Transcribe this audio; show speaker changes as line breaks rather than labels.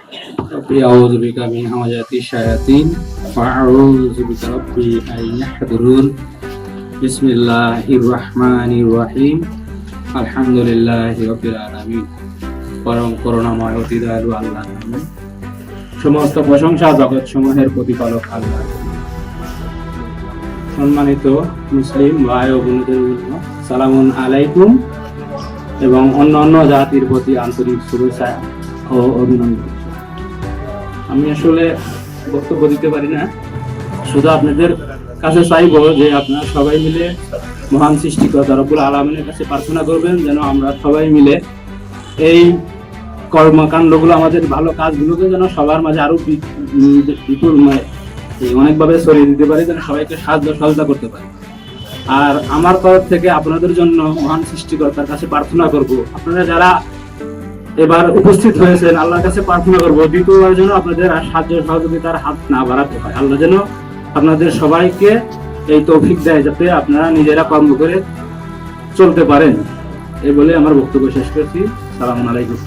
ربي أعوذ بك من همزات الشياطين وأعوذ بك ربي أن يحضرون بسم الله الرحمن الرحيم الحمد لله رب العالمين পরম করুণাময় অতি দয়ালু আল্লাহ সমস্ত প্রশংসা জগৎ সমূহের প্রতিপালক আল্লাহ। সম্মানিত মুসলিম ভাই ও বোনদের জন্য সালামুন আলাইকুম এবং অন্যান্য জাতির প্রতি আন্তরিক শুভেচ্ছা ও অভিনন্দন। আমি আসলে বক্তব্য দিতে পারি না, শুধু আপনাদের কাছে চাইবো যে আপনারা সবাই মিলে মহান সৃষ্টিকর্তা রব্বুল আলামিনের কাছে প্রার্থনা করবেন যেন আমরা সবাই মিলে এই কর্মকাণ্ডগুলো, আমাদের ভালো কাজগুলোকে যেন সবার মাঝে আরো বিপুল অনেকভাবে ছড়িয়ে দিতে পারি, যেন সবাইকে সাহায্য সহযোগিতা করতে পারি। আর আমার তরফ থেকে আপনাদের জন্য মহান সৃষ্টিকর্তার কাছে প্রার্থনা করব, আপনারা যারা এবার উপস্থিত হয়েছেন আল্লাহর কাছে প্রার্থনা করবো দ্বিতীয়বার যেন আপনাদের সাহায্য সহযোগিতার হাত না বাড়াতে হয়। আল্লাহ যেন আপনাদের সবাইকে এই তৌফিক দেয় যাতে আপনারা নিজেরা কর্ম করে চলতে পারেন। এই বলে আমার বক্তব্য শেষ করছি। সালামু আলাইকুম।